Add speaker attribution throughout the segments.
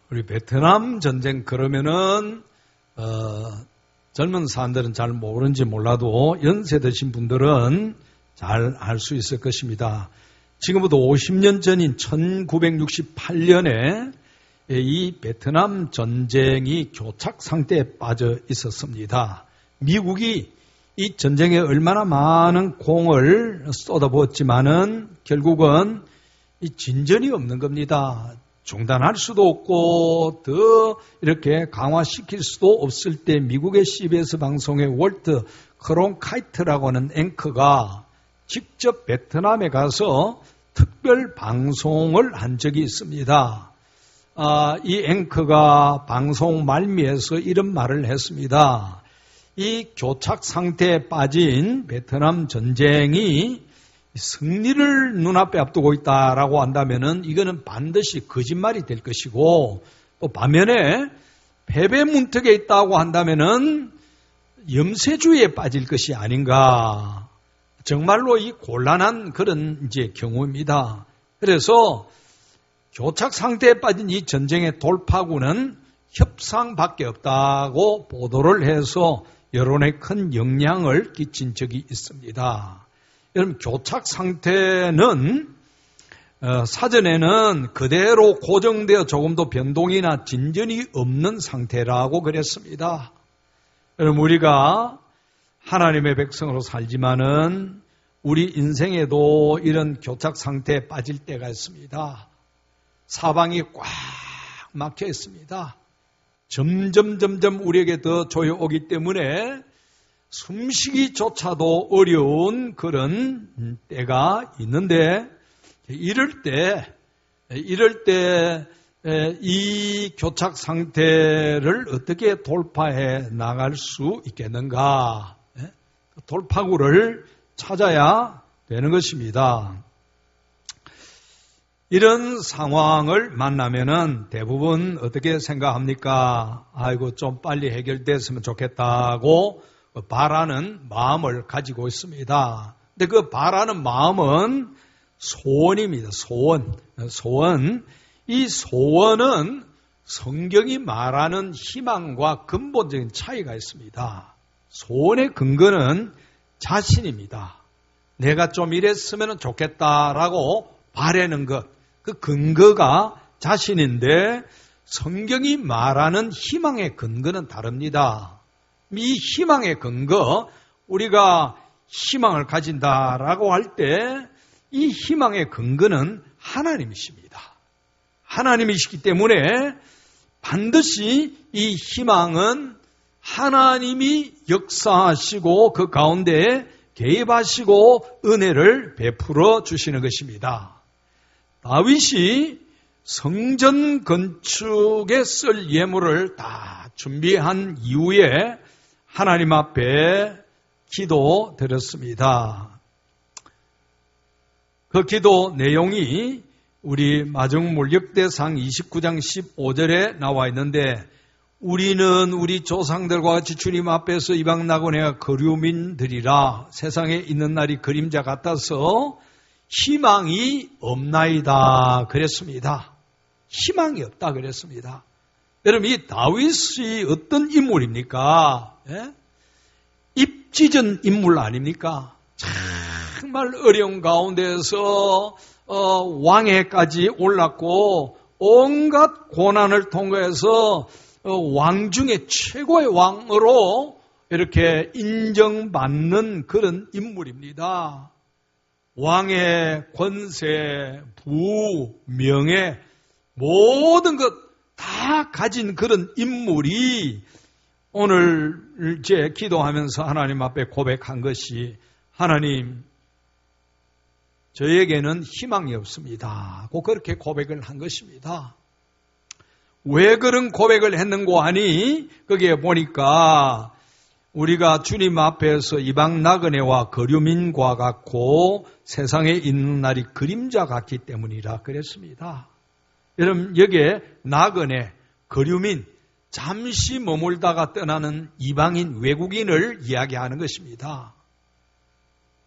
Speaker 1: 우리 베트남 전쟁 그러면은 젊은 사람들은 잘 모르는지 몰라도 연세 드신 분들은 잘 알 수 있을 것입니다. 지금부터 50년 전인 1968년에 이 베트남 전쟁이 교착 상태에 빠져 있었습니다. 미국이 이 전쟁에 얼마나 많은 공을 쏟아부었지만은 결국은 이 진전이 없는 겁니다. 중단할 수도 없고 더 이렇게 강화시킬 수도 없을 때 미국의 CBS 방송의 월트 크론카이트라고 하는 앵커가 직접 베트남에 가서 특별 방송을 한 적이 있습니다. 이 앵커가 방송 말미에서 이런 말을 했습니다. 이 교착 상태에 빠진 베트남 전쟁이 승리를 눈앞에 앞두고 있다라고 한다면은 이거는 반드시 거짓말이 될 것이고, 또 반면에 패배 문턱에 있다고 한다면은 염세주의에 빠질 것이 아닌가. 정말로 이 곤란한 그런 이제 경우입니다. 그래서 교착 상태에 빠진 이 전쟁의 돌파구는 협상밖에 없다고 보도를 해서 여론에 큰 영향을 끼친 적이 있습니다. 여러분, 교착 상태는 사전에는 그대로 고정되어 조금도 변동이나 진전이 없는 상태라고 그랬습니다. 여러분, 우리가 하나님의 백성으로 살지만은 우리 인생에도 이런 교착 상태에 빠질 때가 있습니다. 사방이 꽉 막혀 있습니다. 점점 우리에게 더 조여오기 때문에 숨쉬기조차도 어려운 그런 때가 있는데, 이럴 때 이 교착 상태를 어떻게 돌파해 나갈 수 있겠는가? 돌파구를 찾아야 되는 것입니다. 이런 상황을 만나면은 대부분 어떻게 생각합니까? 아이고, 좀 빨리 해결됐으면 좋겠다고 바라는 마음을 가지고 있습니다. 근데 그 바라는 마음은 소원입니다. 소원. 이 소원은 성경이 말하는 희망과 근본적인 차이가 있습니다. 소원의 근거는 자신입니다. 내가 좀 이랬으면 좋겠다라고 바라는 것, 그 근거가 자신인데, 성경이 말하는 희망의 근거는 다릅니다. 이 희망의 근거, 우리가 희망을 가진다라고 할 때 이 희망의 근거는 하나님이십니다. 하나님이시기 때문에 반드시 이 희망은 하나님이 역사하시고 그 가운데에 개입하시고 은혜를 베풀어 주시는 것입니다. 다윗이 성전 건축에 쓸 예물을 다 준비한 이후에 하나님 앞에 기도드렸습니다. 그 기도 내용이 우리 마정물 역대상 29장 15절에 나와 있는데, 우리는 우리 조상들과 같이 주님 앞에서 이방 나그네와 거류민들이라 세상에 있는 날이 그림자 같아서 희망이 없나이다 그랬습니다. 희망이 없다 그랬습니다. 여러분, 이 다윗이 어떤 인물입니까? 입지전 인물 아닙니까? 정말 어려운 가운데서 왕위까지 올랐고 온갖 고난을 통과해서 왕 중에 최고의 왕으로 이렇게 인정받는 그런 인물입니다. 왕의 권세, 부, 명예, 모든 것 다 가진 그런 인물이 오늘 제 기도하면서 하나님 앞에 고백한 것이, 하나님, 저에게는 희망이 없습니다. 꼭 그렇게 고백을 한 것입니다. 왜 그런 고백을 했는고 하니, 거기에 보니까 우리가 주님 앞에서 이방 나그네와 거류민과 같고 세상에 있는 날이 그림자 같기 때문이라 그랬습니다. 여러분, 여기에 나그네, 거류민, 잠시 머물다가 떠나는 이방인, 외국인을 이야기하는 것입니다.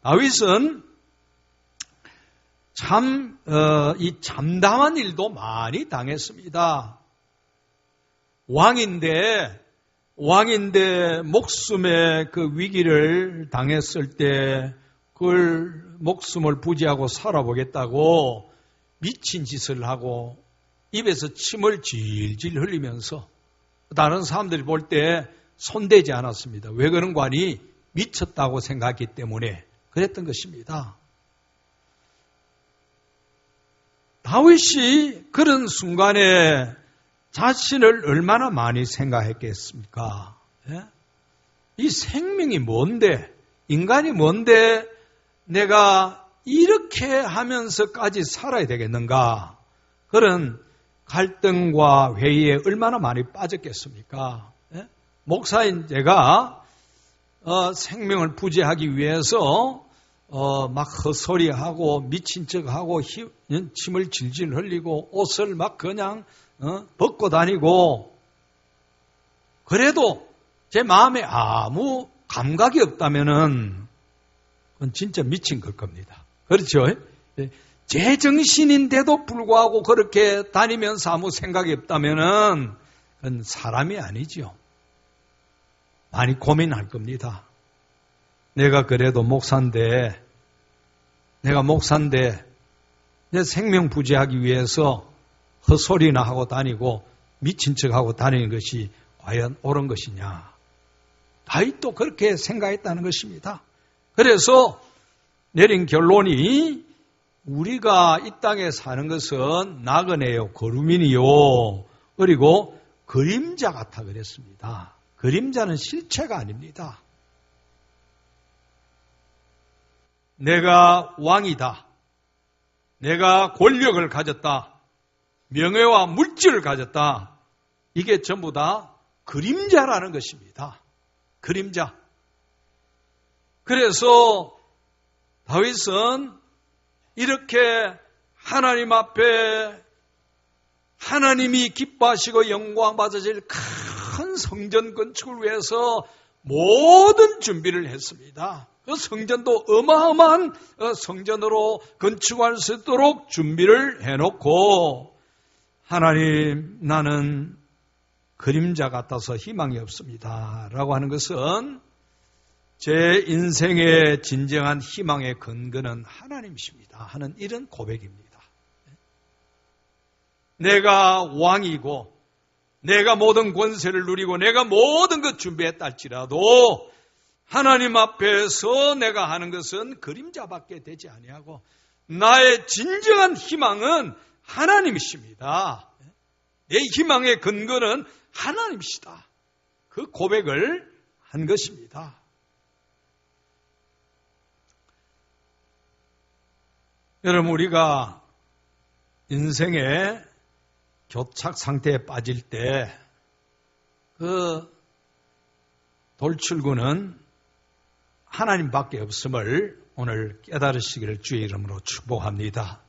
Speaker 1: 다윗은 참, 이 참담한 일도 많이 당했습니다. 왕인데 목숨의 그 위기를 당했을 때 그걸 목숨을 부지하고 살아보겠다고 미친 짓을 하고 입에서 침을 질질 흘리면서 다른 사람들이 볼 때 손대지 않았습니다. 왜 그런가 하니 미쳤다고 생각했기 때문에 그랬던 것입니다. 다윗이 그런 순간에 자신을 얼마나 많이 생각했겠습니까? 예? 이 생명이 뭔데, 인간이 뭔데 내가 이렇게 하면서까지 살아야 되겠는가? 그런 갈등과 회의에 얼마나 많이 빠졌겠습니까? 예? 목사인 제가 생명을 부지하기 위해서 막 헛소리하고 미친 척하고 침을 질질 흘리고 옷을 막 그냥 벗고 다니고 그래도 제 마음에 아무 감각이 없다면은 그건 진짜 미친 걸 겁니다. 그렇죠? 제 정신인데도 불구하고 그렇게 다니면서 아무 생각이 없다면은 그건 사람이 아니죠. 많이 고민할 겁니다. 내가 그래도 목사인데 내 생명 부지하기 위해서 헛소리나 하고 다니고 미친 척하고 다니는 것이 과연 옳은 것이냐. 다윗도 그렇게 생각했다는 것입니다. 그래서 내린 결론이 우리가 이 땅에 사는 것은 나그네요, 거루민이요, 그리고 그림자 같아 그랬습니다. 그림자는 실체가 아닙니다. 내가 왕이다. 내가 권력을 가졌다. 명예와 물질을 가졌다. 이게 전부 다 그림자라는 것입니다. 그림자. 그래서 다윗은 이렇게 하나님 앞에 하나님이 기뻐하시고 영광 받으실 큰 성전 건축을 위해서 모든 준비를 했습니다. 그 성전도 어마어마한 성전으로 건축할 수 있도록 준비를 해놓고 하나님, 나는 그림자 같아서 희망이 없습니다 라고 하는 것은 제 인생의 진정한 희망의 근거는 하나님이십니다 하는 이런 고백입니다. 내가 왕이고 내가 모든 권세를 누리고 내가 모든 것 준비했다 할지라도 하나님 앞에서 내가 하는 것은 그림자밖에 되지 아니하고 나의 진정한 희망은 하나님이십니다. 내 희망의 근거는 하나님이시다. 그 고백을 한 것입니다. 여러분, 우리가 인생의 교착 상태에 빠질 때 그 돌출구는 하나님밖에 없음을 오늘 깨달으시기를 주의 이름으로 축복합니다.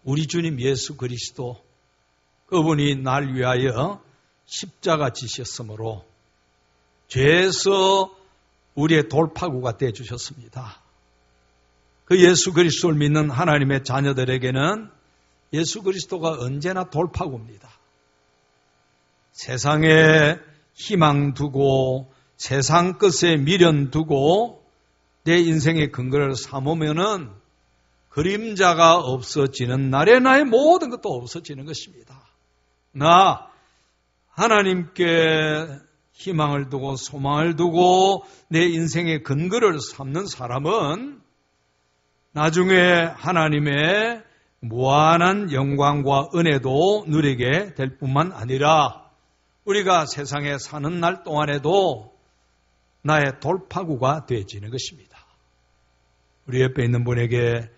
Speaker 1: 우리 주님 예수 그리스도, 그분이 날 위하여 십자가 지셨으므로 죄에서 우리의 돌파구가 되어 주셨습니다. 그 예수 그리스도를 믿는 하나님의 자녀들에게는 예수 그리스도가 언제나 돌파구입니다. 세상에 희망 두고 세상 것에 미련 두고 내 인생의 근거를 삼으면은 그림자가 없어지는 날에 나의 모든 것도 없어지는 것입니다. 나 하나님께 희망을 두고 소망을 두고 내 인생의 근거를 삼는 사람은 나중에 하나님의 무한한 영광과 은혜도 누리게 될 뿐만 아니라 우리가 세상에 사는 날 동안에도 나의 돌파구가 되어지는 것입니다. 우리 옆에 있는 분에게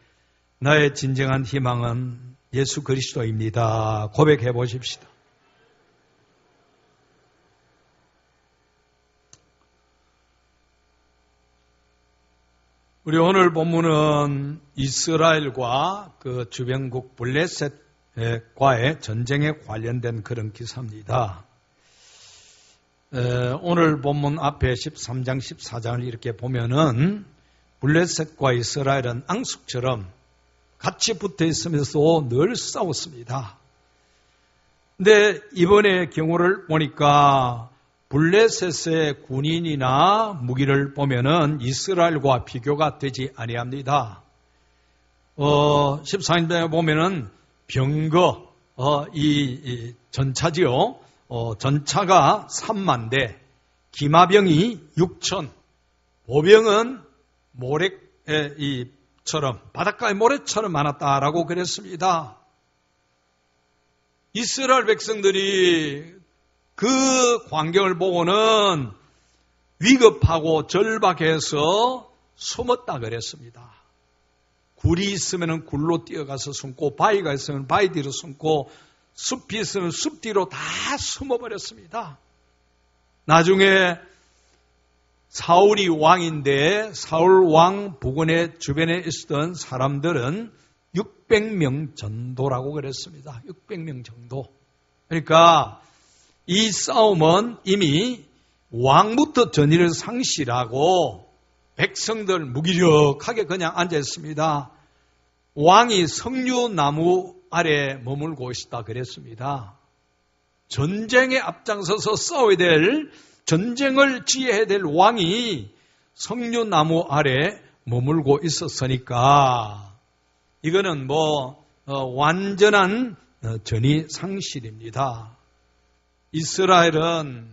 Speaker 1: 나의 진정한 희망은 예수 그리스도입니다. 고백해 보십시다. 우리 오늘 본문은 이스라엘과 그 주변국 블레셋과의 전쟁에 관련된 그런 기사입니다. 오늘 본문 앞에 13장, 14장을 이렇게 보면은 블레셋과 이스라엘은 앙숙처럼 같이 붙어 있으면서 늘 싸웠습니다. 근데 이번에 경우를 보니까 블레셋의 군인이나 무기를 보면은 이스라엘과 비교가 되지 아니합니다. 14인에 보면은 병거, 이 전차지요. 전차가 3만 대, 기마병이 6천, 보병은 모래처럼, 바닷가의 모래처럼 많았다라고 그랬습니다. 이스라엘 백성들이 그 광경을 보고는 위급하고 절박해서 숨었다 그랬습니다. 굴이 있으면 굴로 뛰어가서 숨고, 바위가 있으면 바위 뒤로 숨고, 숲이 있으면 숲 뒤로 다 숨어버렸습니다. 나중에 사울이 왕인데 사울 왕 부근의 주변에 있었던 사람들은 600명 정도라고 그랬습니다. 600명 정도. 그러니까 이 싸움은 이미 왕부터 전의를 상실하고 백성들 무기력하게 그냥 앉아 있습니다. 왕이 석류나무 아래 머물고 있다 그랬습니다. 전쟁에 앞장서서 싸워야 될, 전쟁을 지휘해야 될 왕이 석류나무 아래 머물고 있었으니까 이거는 완전한 전의 상실입니다. 이스라엘은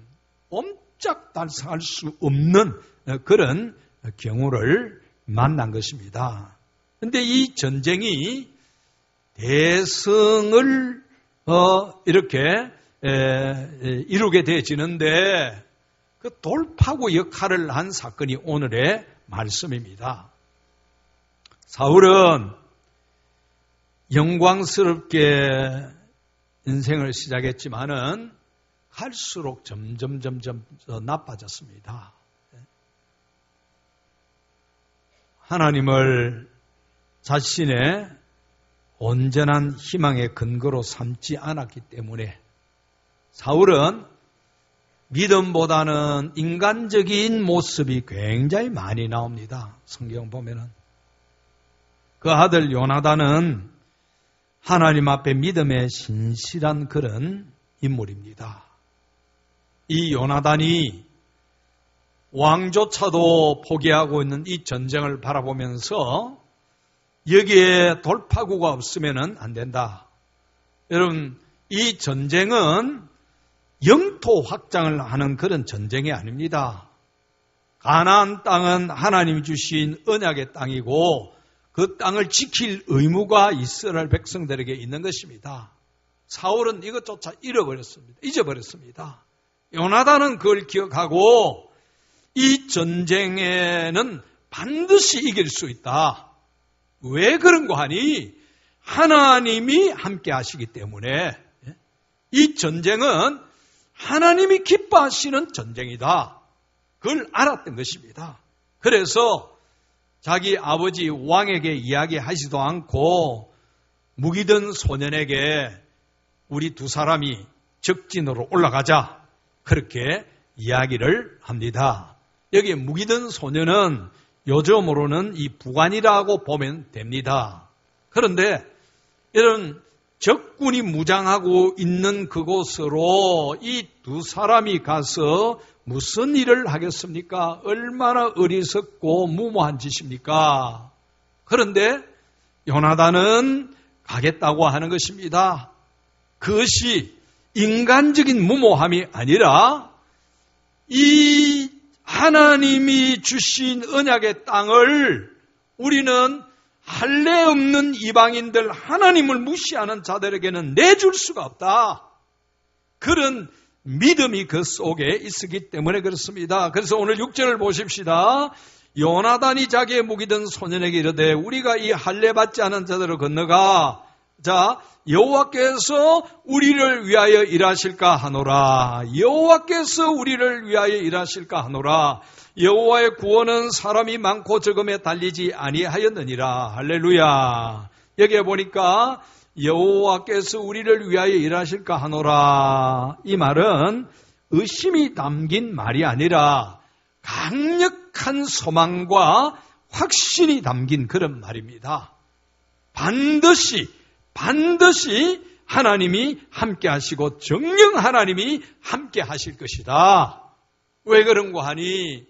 Speaker 1: 옴짝달싹할 수 없는 그런 경우를 만난 것입니다. 그런데 이 전쟁이 대승을 이렇게 이루게 되어지는데 그 돌파구 역할을 한 사건이 오늘의 말씀입니다. 사울은 영광스럽게 인생을 시작했지만은 갈수록 점점 더 나빠졌습니다. 하나님을 자신의 온전한 희망의 근거로 삼지 않았기 때문에 사울은 믿음보다는 인간적인 모습이 굉장히 많이 나옵니다. 성경 보면은. 그 아들 요나단은 하나님 앞에 믿음에 신실한 그런 인물입니다. 이 요나단이 왕조차도 포기하고 있는 이 전쟁을 바라보면서 여기에 돌파구가 없으면 안 된다. 여러분, 이 전쟁은 영토 확장을 하는 그런 전쟁이 아닙니다. 가나안 땅은 하나님이 주신 언약의 땅이고 그 땅을 지킬 의무가 이스라엘 백성들에게 있는 것입니다. 사울은 이것조차 잊어버렸습니다. 요나단은 그걸 기억하고 이 전쟁에는 반드시 이길 수 있다. 왜 그런가 하니 하나님이 함께 하시기 때문에 이 전쟁은 하나님이 기뻐하시는 전쟁이다. 그걸 알았던 것입니다. 그래서 자기 아버지 왕에게 이야기하지도 않고 무기든 소년에게 우리 두 사람이 적진으로 올라가자. 그렇게 이야기를 합니다. 여기 무기든 소년은 요즘으로는 이 부관이라고 보면 됩니다. 그런데 이런 적군이 무장하고 있는 그곳으로 이 두 사람이 가서 무슨 일을 하겠습니까? 얼마나 어리석고 무모한 짓입니까? 그런데 요나단은 가겠다고 하는 것입니다. 그것이 인간적인 무모함이 아니라 이 하나님이 주신 언약의 땅을 우리는 할례 없는 이방인들, 하나님을 무시하는 자들에게는 내줄 수가 없다. 그런 믿음이 그 속에 있었기 때문에 그렇습니다. 그래서 오늘 6절을 보십시다. 요나단이 자기의 무기든 소년에게 이르되 우리가 이 할례 받지 않은 자들을 건너가 자 여호와께서 우리를 위하여 일하실까 하노라. 여호와께서 우리를 위하여 일하실까 하노라. 여호와의 구원은 사람이 많고 적음에 달리지 아니하였느니라. 할렐루야. 여기에 보니까 여호와께서 우리를 위하여 일하실까 하노라. 이 말은 의심이 담긴 말이 아니라 강력한 소망과 확신이 담긴 그런 말입니다. 반드시 하나님이 함께 하시고 정녕 하나님이 함께 하실 것이다. 왜 그런고 하니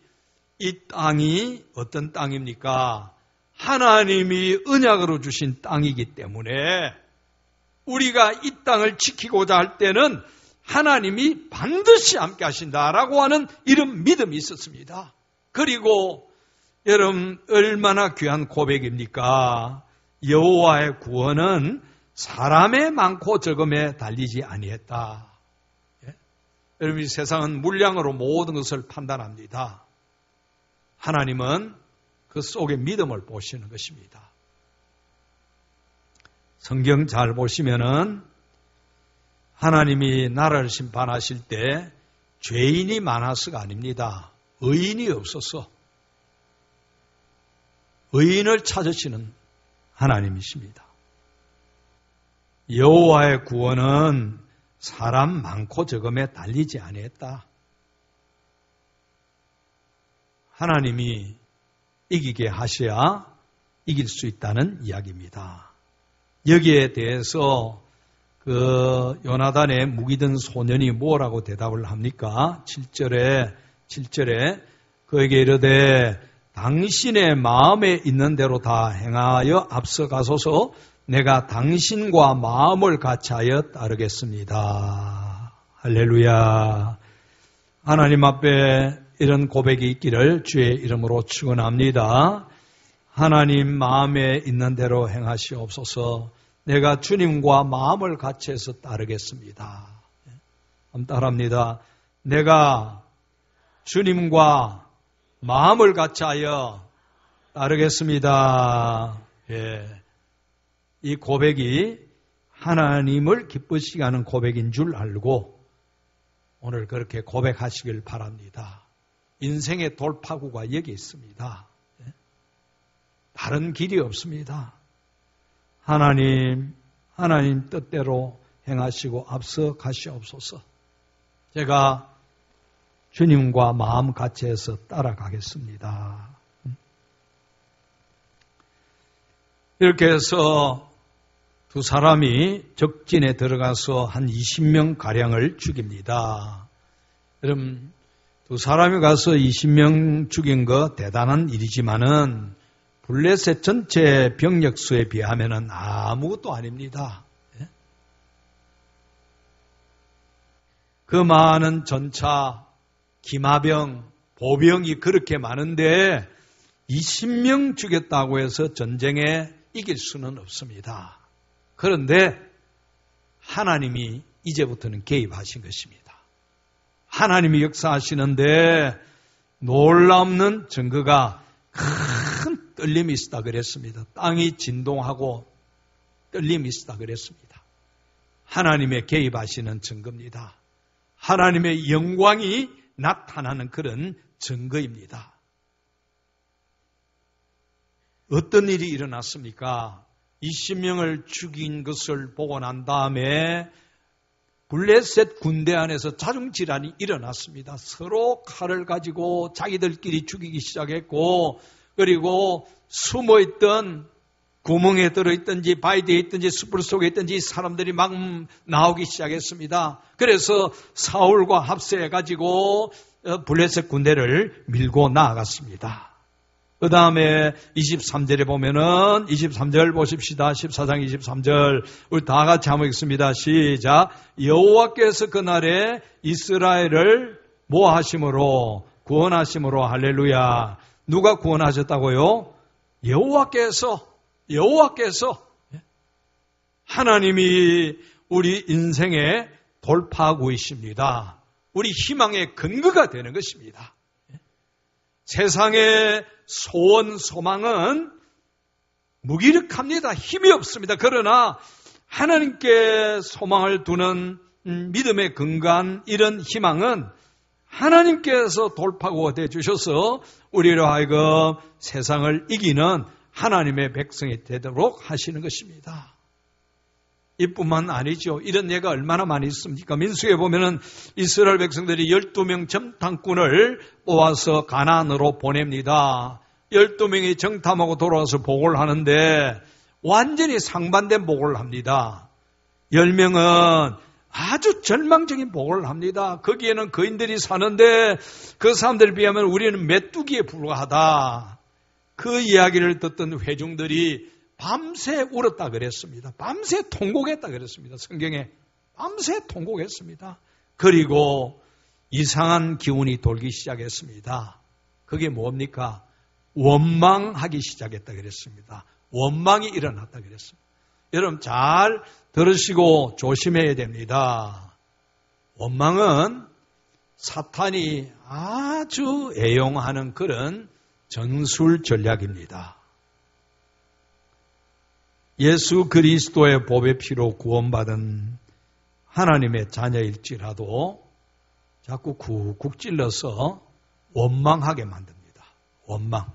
Speaker 1: 이 땅이 어떤 땅입니까? 하나님이 언약으로 주신 땅이기 때문에 우리가 이 땅을 지키고자 할 때는 하나님이 반드시 함께 하신다라고 하는 이런 믿음이 있었습니다. 그리고 여러분 얼마나 귀한 고백입니까? 여호와의 구원은 사람의 많고 적음에 달리지 아니했다. 예? 여러분 이 세상은 물량으로 모든 것을 판단합니다. 하나님은 그 속에 믿음을 보시는 것입니다. 성경 잘 보시면은 하나님이 나라를 심판하실 때 죄인이 많아서가 아닙니다. 의인이 없어서 의인을 찾으시는 하나님이십니다. 여호와의 구원은 사람 많고 적음에 달리지 아니했다. 하나님이 이기게 하셔야 이길 수 있다는 이야기입니다. 여기에 대해서 그 요나단의 무기든 소년이 뭐라고 대답을 합니까? 7절에 그에게 이르되 당신의 마음에 있는 대로 다 행하여 앞서가소서 내가 당신과 마음을 같이하여 따르겠습니다. 할렐루야. 하나님 앞에 이런 고백이 있기를 주의 이름으로 축원합니다. 하나님 마음에 있는 대로 행하시옵소서. 내가 주님과 마음을 같이해서 따르겠습니다. 한번 따라합니다. 내가 주님과 마음을 같이하여 따르겠습니다. 예. 이 고백이 하나님을 기쁘시게 하는 고백인 줄 알고 오늘 그렇게 고백하시길 바랍니다. 인생의 돌파구가 여기 있습니다. 다른 길이 없습니다. 하나님 뜻대로 행하시고 앞서 가시옵소서. 제가 주님과 마음 같이해서 따라가겠습니다. 이렇게 해서 두 사람이 적진에 들어가서 한 20명가량을 죽입니다. 여러분, 두 사람이 가서 20명 죽인 거 대단한 일이지만은 블레셋 전체 병력 수에 비하면은 아무것도 아닙니다. 그 많은 전차, 기마병, 보병이 그렇게 많은데 20명 죽였다고 해서 전쟁에 이길 수는 없습니다. 그런데 하나님이 이제부터는 개입하신 것입니다. 하나님이 역사하시는데 놀라운 증거가 큰 떨림이 있었다 그랬습니다. 땅이 진동하고 떨림이 있었다 그랬습니다. 하나님의 개입하시는 증거입니다. 하나님의 영광이 나타나는 그런 증거입니다. 어떤 일이 일어났습니까? 20명을 죽인 것을 보고 난 다음에 블레셋 군대 안에서 자중질환이 일어났습니다. 서로 칼을 가지고 자기들끼리 죽이기 시작했고, 그리고 숨어있던 구멍에 들어있든지 바위대에 있든지 숯불 속에 있든지 사람들이 막 나오기 시작했습니다. 그래서 사울과 합세해가지고 블레셋 군대를 밀고 나아갔습니다. 그 다음에 23절에 보면은 23절 보십시다. 14장 23절 우리 다 같이 한번 읽습니다. 시작. 여호와께서 그날에 이스라엘을 뭐 하심으로? 구원하심으로. 할렐루야. 누가 구원하셨다고요? 여호와께서 하나님이 우리 인생의 돌파구이십니다. 우리 희망의 근거가 되는 것입니다. 세상의 소원, 소망은 무기력합니다. 힘이 없습니다. 그러나 하나님께 소망을 두는 믿음의 근거한 이런 희망은 하나님께서 돌파구가 되어주셔서 우리로 하여금 세상을 이기는 하나님의 백성이 되도록 하시는 것입니다. 이뿐만 아니죠. 이런 예가 얼마나 많이 있습니까? 민수에 보면은 이스라엘 백성들이 12명 정탐꾼을 뽑아서 가나안으로 보냅니다. 12명이 정탐하고 돌아와서 보고를 하는데 완전히 상반된 보고를 합니다. 10명은 아주 절망적인 보고를 합니다. 거기에는 거인들이 사는데 그 사람들에 비하면 우리는 메뚜기에 불과하다. 그 이야기를 듣던 회중들이 밤새 울었다 그랬습니다. 밤새 통곡했다 그랬습니다. 성경에 밤새 통곡했습니다. 그리고 이상한 기운이 돌기 시작했습니다. 그게 뭡니까? 원망하기 시작했다 그랬습니다. 원망이 일어났다 그랬습니다. 여러분 잘 들으시고 조심해야 됩니다. 원망은 사탄이 아주 애용하는 그런 전술 전략입니다. 예수 그리스도의 보배 피로 구원받은 하나님의 자녀일지라도 자꾸 쿡쿡 찔러서 원망하게 만듭니다. 원망.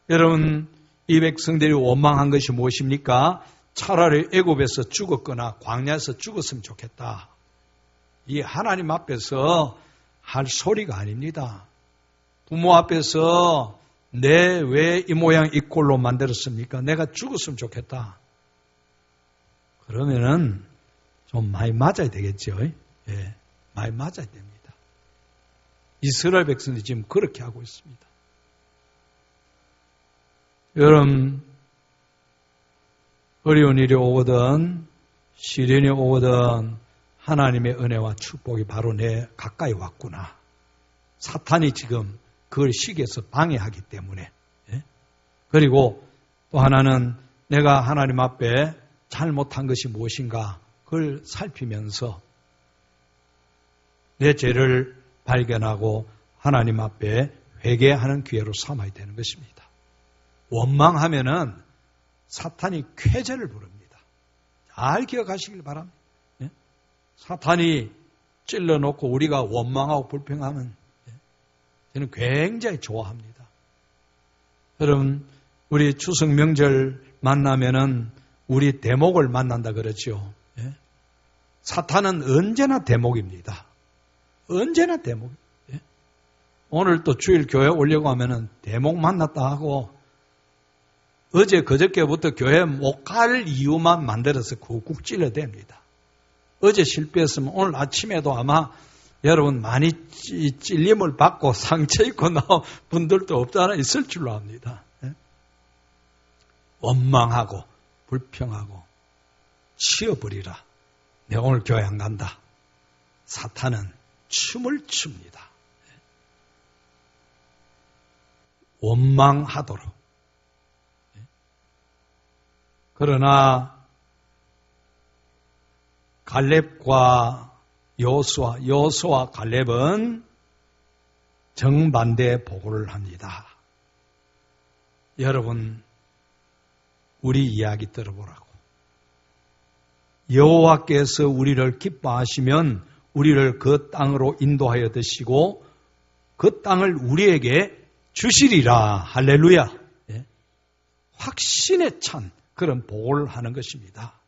Speaker 1: 여러분, 이 백성들이 원망한 것이 무엇입니까? 차라리 애굽에서 죽었거나 광야에서 죽었으면 좋겠다. 이 하나님 앞에서 할 소리가 아닙니다. 부모 앞에서 내 왜 이 모양 이 꼴로 만들었습니까? 내가 죽었으면 좋겠다. 그러면은 좀 많이 맞아야 되겠죠. 예, 많이 맞아야 됩니다. 이스라엘 백성들이 지금 그렇게 하고 있습니다. 여러분, 어려운 일이 오거든, 시련이 오거든, 하나님의 은혜와 축복이 바로 내 가까이 왔구나. 사탄이 지금 그걸 시기에서 방해하기 때문에. 예? 그리고 또 하나는 내가 하나님 앞에 잘못한 것이 무엇인가 그걸 살피면서 내 죄를 발견하고 하나님 앞에 회개하는 기회로 삼아야 되는 것입니다. 원망하면은 사탄이 쾌재를 부릅니다. 잘 기억하시길 바랍니다. 예? 사탄이 찔러놓고 우리가 원망하고 불평하면 저는 굉장히 좋아합니다. 여러분, 우리 추석 명절 만나면은 우리 대목을 만난다 그러죠. 예? 사탄은 언제나 대목입니다. 언제나 대목. 예? 오늘 또 주일 교회 오려고 하면은 대목 만났다 하고 어제 그저께부터 교회 못 갈 이유만 만들어서 쿡쿡 찔러댑니다. 어제 실패했으면 오늘 아침에도 아마 여러분 많이 찔림을 받고 상처 입고 나온 분들도 없잖아 있을 줄로 압니다. 예? 원망하고 불평하고 치어버리라. 내가 오늘 교회 안 간다. 사탄은 춤을 춥니다. 예? 원망하도록. 예? 그러나 갈렙과 여호수아 갈렙은 정반대 보고를 합니다. 여러분, 우리 이야기 들어보라고. 여호와께서 우리를 기뻐하시면 우리를 그 땅으로 인도하여 드시고 그 땅을 우리에게 주시리라. 할렐루야. 예? 확신에 찬 그런 보고를 하는 것입니다.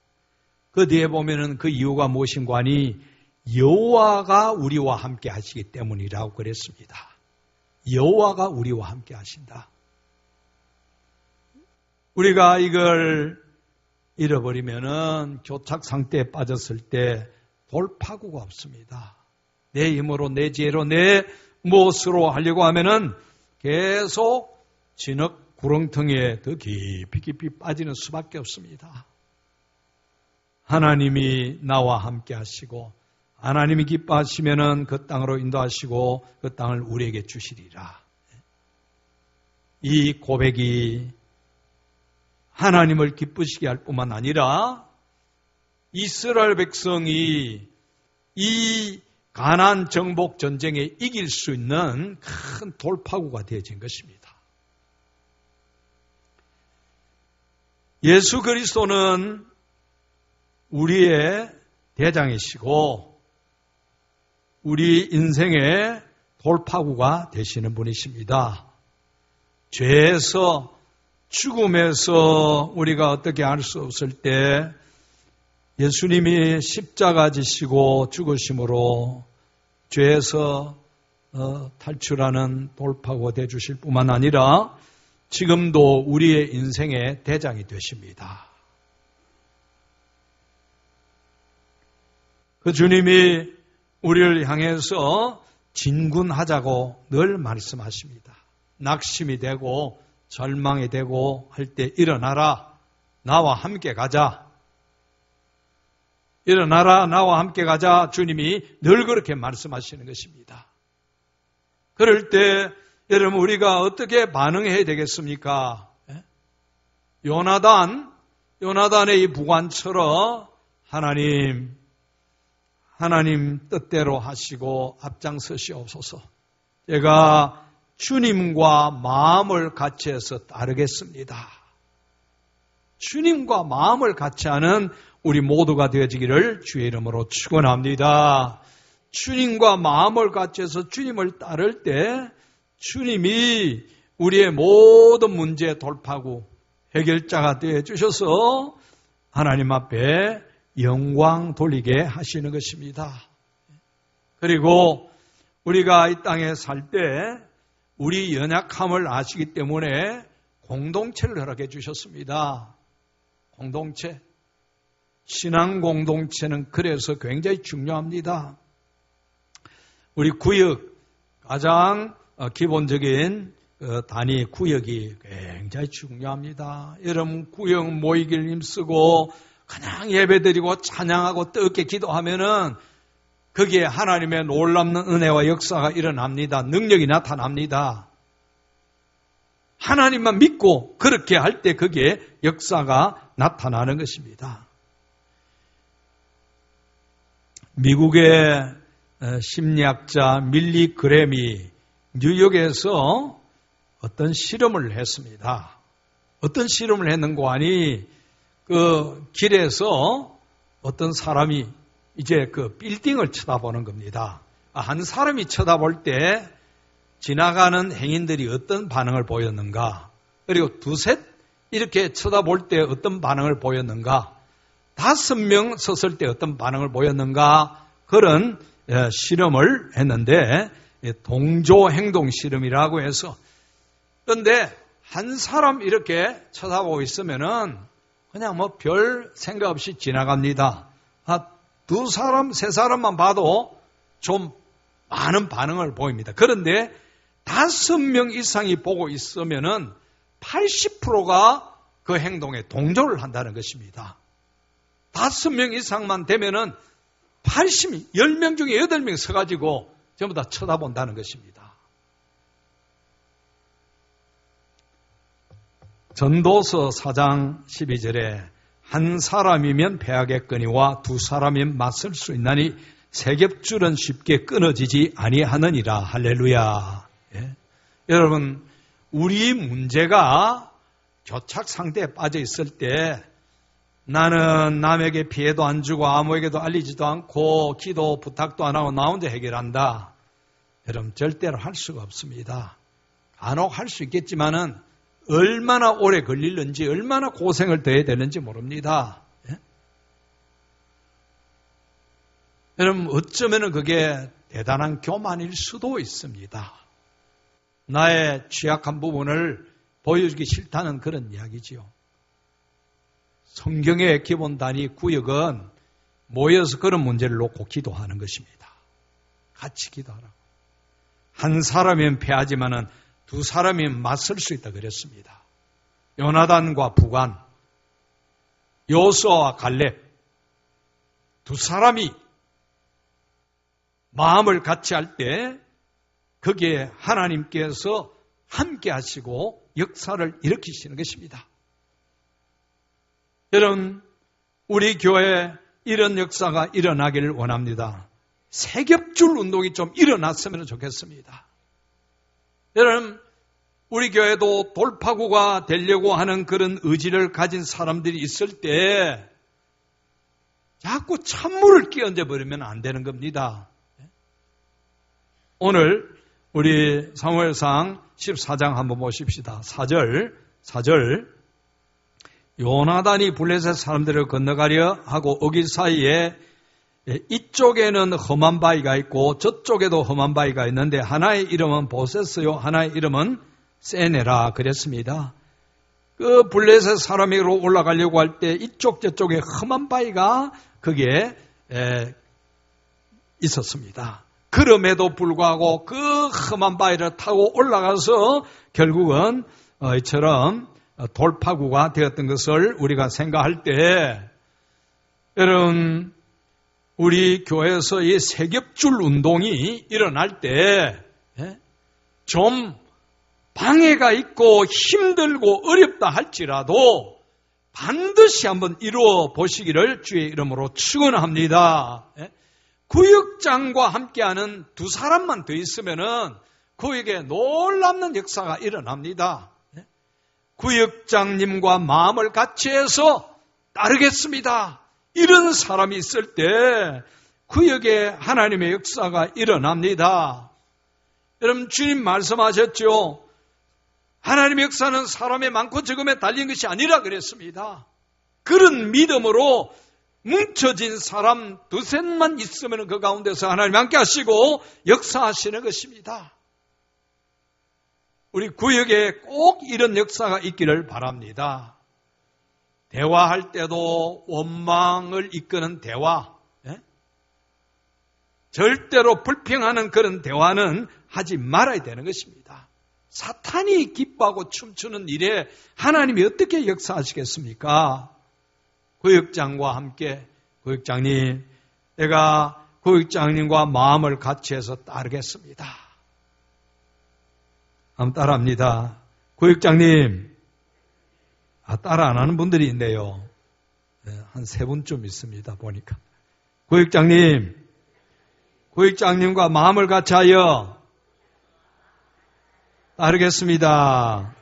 Speaker 1: 그 뒤에 보면은 그 이유가 무엇인가 하니 여호와가 우리와 함께 하시기 때문이라고 그랬습니다. 여호와가 우리와 함께 하신다. 우리가 이걸 잃어버리면은 교착 상태에 빠졌을 때 돌파구가 없습니다. 내 힘으로, 내 지혜로, 내 무엇으로 하려고 하면은 계속 진흙 구렁텅이에 더 깊이 빠지는 수밖에 없습니다. 하나님이 나와 함께 하시고 하나님이 기뻐하시면은 그 땅으로 인도하시고 그 땅을 우리에게 주시리라. 이 고백이 하나님을 기쁘시게 할 뿐만 아니라 이스라엘 백성이 이 가나안 정복 전쟁에 이길 수 있는 큰 돌파구가 되어진 것입니다. 예수 그리스도는 우리의 대장이시고 우리 인생의 돌파구가 되시는 분이십니다. 죄에서 죽음에서 우리가 어떻게 알 수 없을 때 예수님이 십자가 지시고 죽으심으로 죄에서 탈출하는 돌파구가 되어주실 뿐만 아니라 지금도 우리의 인생의 대장이 되십니다. 그 주님이 우리를 향해서 진군하자고 늘 말씀하십니다. 낙심이 되고 절망이 되고 할 때 일어나라. 나와 함께 가자. 일어나라. 나와 함께 가자. 주님이 늘 그렇게 말씀하시는 것입니다. 그럴 때 여러분 우리가 어떻게 반응해야 되겠습니까? 요나단의 이 부관처럼 하나님 뜻대로 하시고 앞장서시옵소서. 제가 주님과 마음을 같이 해서 따르겠습니다. 주님과 마음을 같이 하는 우리 모두가 되어지기를 주의 이름으로 축원합니다. 주님과 마음을 같이 해서 주님을 따를 때 주님이 우리의 모든 문제 돌파구 해결자가 되어 주셔서 하나님 앞에 영광 돌리게 하시는 것입니다. 그리고 우리가 이 땅에 살 때 우리 연약함을 아시기 때문에 공동체를 허락해 주셨습니다. 공동체. 신앙 공동체는 그래서 굉장히 중요합니다. 우리 구역, 가장 기본적인 단위 구역이 굉장히 중요합니다. 여러분 구역 모이기를 힘쓰고 그냥 예배드리고 찬양하고 뜨겁게 기도하면은 거기에 하나님의 놀랍는 은혜와 역사가 일어납니다. 능력이 나타납니다. 하나님만 믿고 그렇게 할 때 거기에 역사가 나타나는 것입니다. 미국의 심리학자 밀리 그램이 뉴욕에서 어떤 실험을 했습니다. 어떤 실험을 했는고 하니 그 길에서 어떤 사람이 이제 그 빌딩을 쳐다보는 겁니다. 한 사람이 쳐다볼 때 지나가는 행인들이 어떤 반응을 보였는가? 그리고 두셋 이렇게 쳐다볼 때 어떤 반응을 보였는가? 5명 섰을 때 어떤 반응을 보였는가? 그런 실험을 했는데 동조 행동 실험이라고 해서 그런데 한 사람 이렇게 쳐다보고 있으면은 그냥 뭐 별 생각 없이 지나갑니다. 2사람, 3사람만 봐도 좀 많은 반응을 보입니다. 그런데 5명 이상이 보고 있으면은 80%가 그 행동에 동조를 한다는 것입니다. 5명 이상만 되면은 10명 중에 8명 서가지고 전부 다 쳐다본다는 것입니다. 전도서 4장 12절에 한 사람이면 패하겠거니와 2사람이면 맞설 수 있나니 세 겹줄은 쉽게 끊어지지 아니하느니라. 할렐루야. 예? 여러분 우리 문제가 교착 상태에 빠져 있을 때 나는 남에게 피해도 안 주고 아무에게도 알리지도 않고 기도 부탁도 안 하고 나 혼자 해결한다. 여러분 절대로 할 수가 없습니다. 간혹 할 수 있겠지만은 얼마나 오래 걸릴는지 얼마나 고생을 더 해야 되는지 모릅니다. 예? 여러분 어쩌면 그게 대단한 교만일 수도 있습니다. 나의 취약한 부분을 보여주기 싫다는 그런 이야기지요. 성경의 기본 단위 구역은 모여서 그런 문제를 놓고 기도하는 것입니다. 같이 기도하라고. 한 사람이면 패하지만은 2사람이면 맞설 수 있다 그랬습니다. 요나단과 부관, 여호수아와 갈렙 2사람이 마음을 같이 할 때 거기에 하나님께서 함께 하시고 역사를 일으키시는 것입니다. 여러분 우리 교회에 이런 역사가 일어나기를 원합니다. 세겹줄 운동이 좀 일어났으면 좋겠습니다. 여러분 우리 교회도 돌파구가 되려고 하는 그런 의지를 가진 사람들이 있을 때 자꾸 찬물을 끼얹어 버리면 안 되는 겁니다. 오늘 우리 사무엘상 14장 한번 보십시다. 4절 요나단이 블레셋 사람들을 건너가려 하고 어길 사이에 이쪽에는 험한 바위가 있고 저쪽에도 험한 바위가 있는데 하나의 이름은 보세스요 하나의 이름은 세네라 그랬습니다. 그 블레셋 사람으로 올라가려고 할 때 이쪽 저쪽에 험한 바위가 거기에 있었습니다. 그럼에도 불구하고 그 험한 바위를 타고 올라가서 결국은 이처럼 돌파구가 되었던 것을 우리가 생각할 때, 여러분, 우리 교회에서 이 세겹줄 운동이 일어날 때 좀 방해가 있고 힘들고 어렵다 할지라도 반드시 한번 이루어 보시기를 주의 이름으로 축원합니다. 구역장과 함께하는 두 사람만 더 있으면은 그에게 놀랍는 역사가 일어납니다. 구역장님과 마음을 같이 해서 따르겠습니다. 이런 사람이 있을 때 구역에 하나님의 역사가 일어납니다. 여러분, 주님 말씀하셨죠. 하나님의 역사는 사람의 많고 적음에 달린 것이 아니라 그랬습니다. 그런 믿음으로 뭉쳐진 사람 두셋만 있으면 그 가운데서 하나님 함께 하시고 역사하시는 것입니다. 우리 구역에 꼭 이런 역사가 있기를 바랍니다. 대화할 때도 원망을 이끄는 대화, 절대로 불평하는 그런 대화는 하지 말아야 되는 것입니다. 사탄이 기뻐하고 춤추는 일에 하나님이 어떻게 역사하시겠습니까? 구역장과 함께, 구역장님, 내가 구역장님과 마음을 같이 해서 따르겠습니다. 한번 따라합니다. 구역장님, 따라 안 하는 분들이 있네요. 한 3분쯤 있습니다, 보니까. 구역장님과 마음을 같이 하여 따르겠습니다.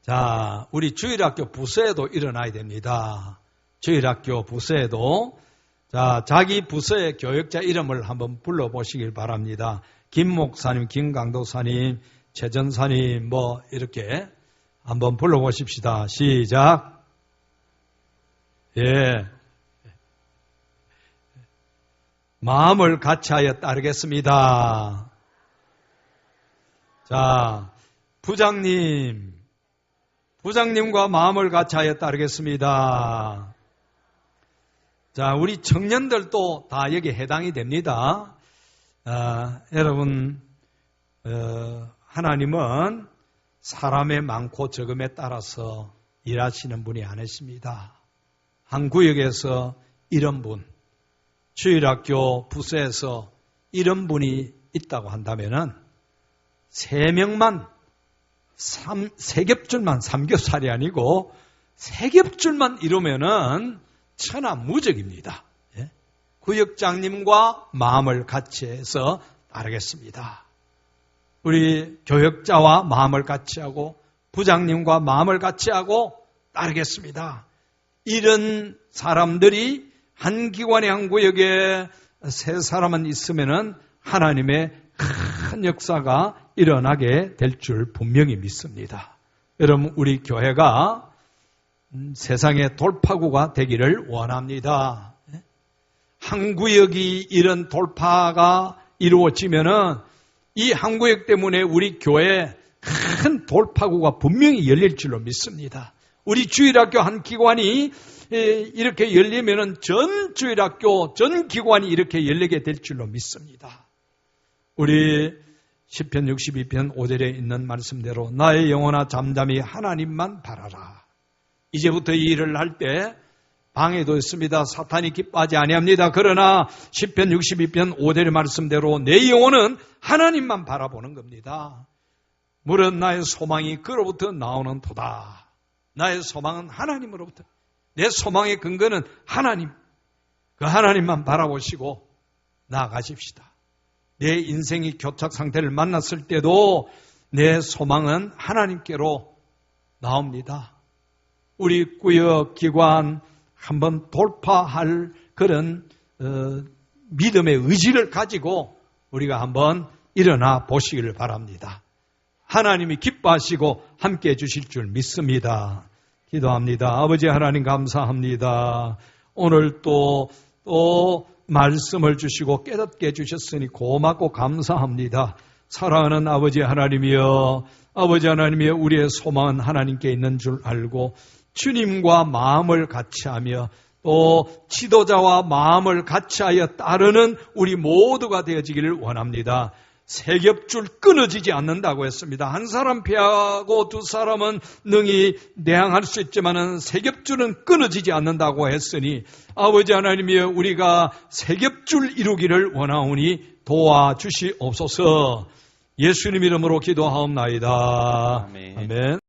Speaker 1: 자, 우리 주일학교 부서에도 일어나야 됩니다. 주일학교 부서에도. 자, 자기 부서의 교역자 이름을 한번 불러보시길 바랍니다. 김 목사님, 김 강도사님, 최 전사님, 이렇게 한번 불러보십시다. 시작. 예. 마음을 같이 하여 따르겠습니다. 자, 부장님과 마음을 같이 하여 따르겠습니다. 자, 우리 청년들도 다 여기 해당이 됩니다. 여러분, 하나님은 사람의 많고 적음에 따라서 일하시는 분이 아니십니다. 한 구역에서 이런 분, 주일학교 부서에서 이런 분이 있다고 한다면은 3명만, 3겹줄만, 3교살이 아니고 3겹줄만 이루면은 천하무적입니다. 구역장님과 마음을 같이 해서 따르겠습니다. 우리 교역자와 마음을 같이 하고 부장님과 마음을 같이 하고 따르겠습니다. 이런 사람들이 한 기관의 한 구역에 3사람은 있으면은 하나님의 큰 역사가 일어나게 될 줄 분명히 믿습니다. 여러분, 우리 교회가 세상의 돌파구가 되기를 원합니다. 한 구역이 이런 돌파가 이루어지면은 이 한 구역 때문에 우리 교회에 큰 돌파구가 분명히 열릴 줄로 믿습니다. 우리 주일학교 한 기관이 이렇게 열리면은 전 주일학교, 전 기관이 이렇게 열리게 될 줄로 믿습니다. 우리 시편 62편 5절에 있는 말씀대로 나의 영혼아 잠잠히 하나님만 바라라. 이제부터 이 일을 할 때 방해도 있습니다. 사탄이 기뻐하지 아니합니다. 그러나 시편 62편 5절의 말씀대로 내 영혼은 하나님만 바라보는 겁니다. 물은 나의 소망이 그로부터 나오는 도다. 나의 소망은 하나님으로부터. 내 소망의 근거는 하나님. 그 하나님만 바라보시고 나아가십시다. 내 인생이 교착 상태를 만났을 때도 내 소망은 하나님께로 나옵니다. 우리 구역 기관 한번 돌파할 그런 믿음의 의지를 가지고 우리가 한번 일어나 보시기를 바랍니다. 하나님이 기뻐하시고 함께해 주실 줄 믿습니다. 기도합니다. 아버지 하나님 감사합니다. 오늘 또 말씀을 주시고 깨닫게 해주셨으니 고맙고 감사합니다. 사랑하는 아버지 하나님이여, 아버지 하나님이여, 우리의 소망은 하나님께 있는 줄 알고 주님과 마음을 같이 하며 지도자와 마음을 같이하여 따르는 우리 모두가 되어지기를 원합니다. 세 겹줄 끊어지지 않는다고 했습니다. 한 사람 패하고 두 사람은 능히 내항할 수 있지만은 세 겹줄은 끊어지지 않는다고 했으니 아버지 하나님이 우리가 세 겹줄 이루기를 원하오니 도와주시옵소서. 예수님 이름으로 기도하옵나이다.
Speaker 2: 아멘.
Speaker 1: 아멘.